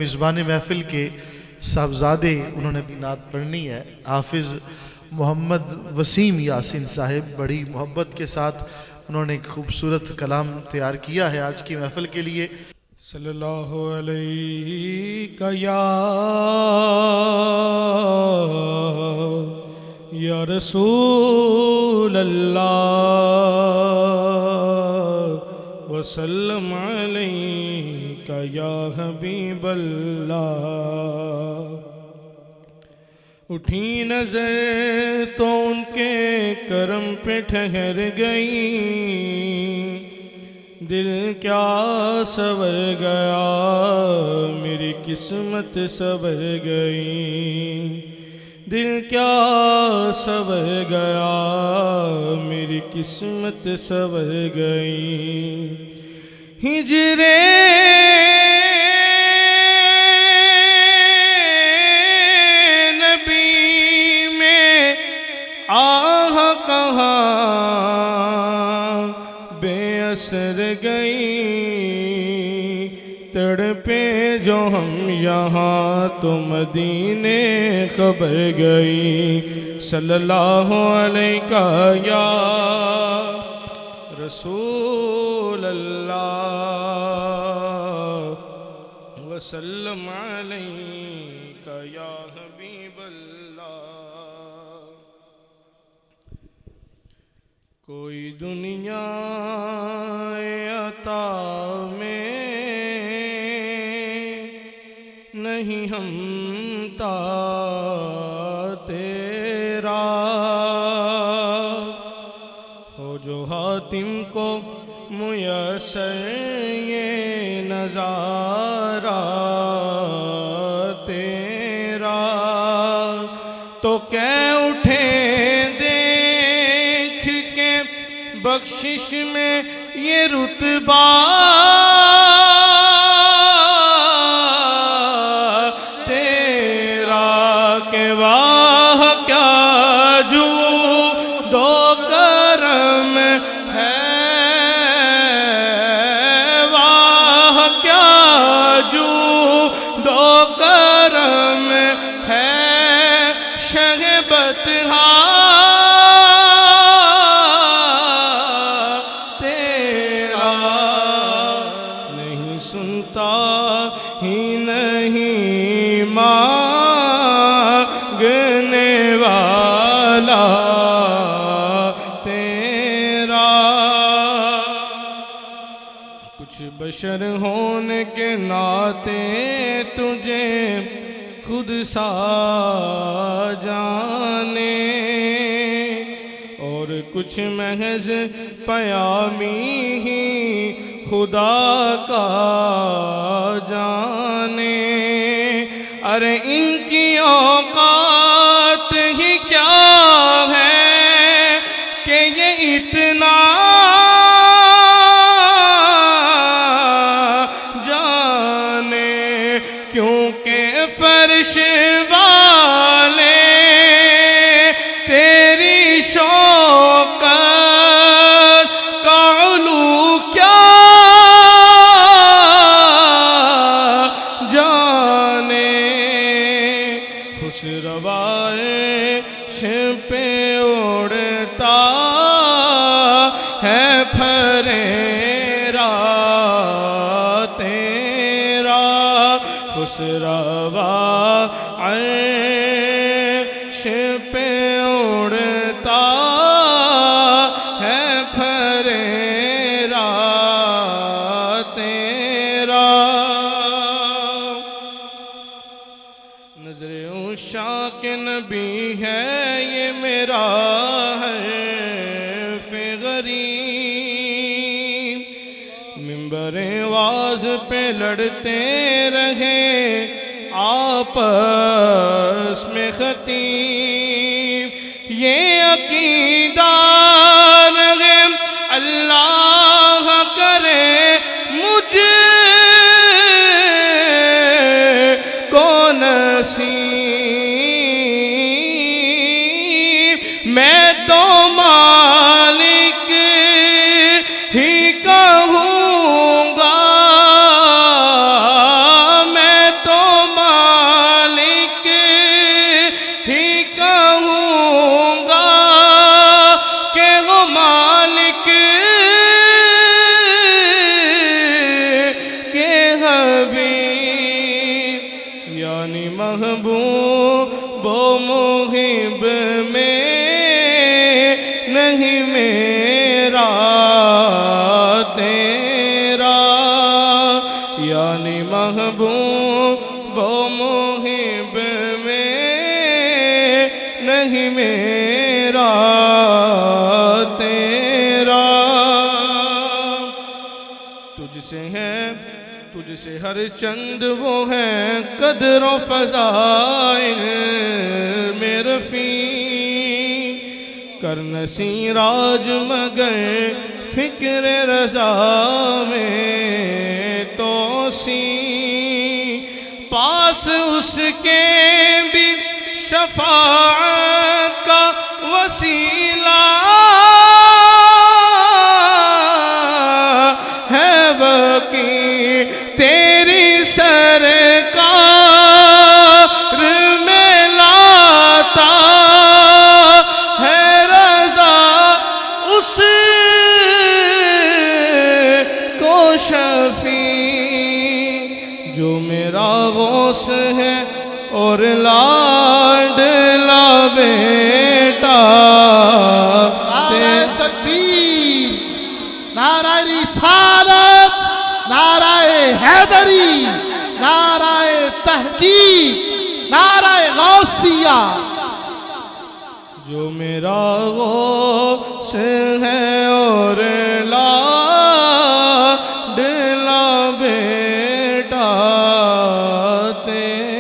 میزبان محفل کے صاحبزادے انہوں نے اپنی نعت پڑھنی ہے۔ حافظ محمد وسیم یاسین صاحب بڑی محبت کے ساتھ انہوں نے ایک خوبصورت کلام تیار کیا ہے آج کی محفل کے لیے۔ صلی اللہ علیہ یا رسول اللہ وسلم علیکہ یا حبیب اللہ۔ اٹھی نظر تو ان کے کرم پہ ٹھہر گئی، دل کیا سنور گیا میری قسمت سنور گئی، دل کیا سنور گیا میری قسمت سنور گئی۔ ہجر نبی میں آہ کہاں بے اثر گئی، تڑپے جو ہم یہاں تو مدینے خبر گئی۔ صلی اللہ علیہ یا رسول اللہ وسلم علیہ یا حبیب اللہ۔ کوئی دنیا عطا میں نہیں ہمتا تیرا، ہو جو حاتم کو میسر یہ نظارہ تیرا، تو کہہ اٹھے دیکھ کے بخشش میں یہ رتبہ تیرا، کہ واہ کیا جود و کرم ہے، واہ کیا جود و کرم ہے، شہ بطحا تیرا، نہیں سنتا ہی نہیں مانگنے والا تیرا۔ کچھ بشر ہونے کے ناطے تجھے خود سا جانے، اور کچھ محض پیامی ہی خدا کا جانے۔ ارے ان کی اوقات ہی کیا ہے کہ یہ اتنا جانے، کیونکہ فرش والے تیری شوقت کا علو کیا جانے، خوش روائے پہ اڑتا ہے پھریرا تیرا، خوش روا عرش پہ اڑتا ہے پھریرا تیرا۔ نظر عشاق نبی ہے یہ میرا حرف غریب، منبر واز پہ لڑتے رہے آپس میں خطیب، یہ عقیدہ رہے اللہ کرے مجھ کو نصیب، میں تو مالک ہی کہوں گا، میں تو محبوب و محب میں نہیں میرا تیرا، یعنی محبوب و محب میں نہیں میرا تیرا۔ تجھ سے ہے تجھ سے ہر چند وہ ہیں قدر و فضائل میں رفیع، کر نسی راج مگر فکر رضا میں توسیع، پاس اس کے بھی شفاعت کا وسیلہ ہے وکیل تیری سرکار میں لاتا ہے رضا، اس کو شفیع جو میرا غوث ہے اور لاڈلا بیٹا۔ نعرہ تکبیر، نعرہ رسالت، نعرہ حیدری، نعرہ تحقیق، نعرہ غوثیہ۔ جو میرا غوث ہے اور لاڈلا بیٹا تیرا۔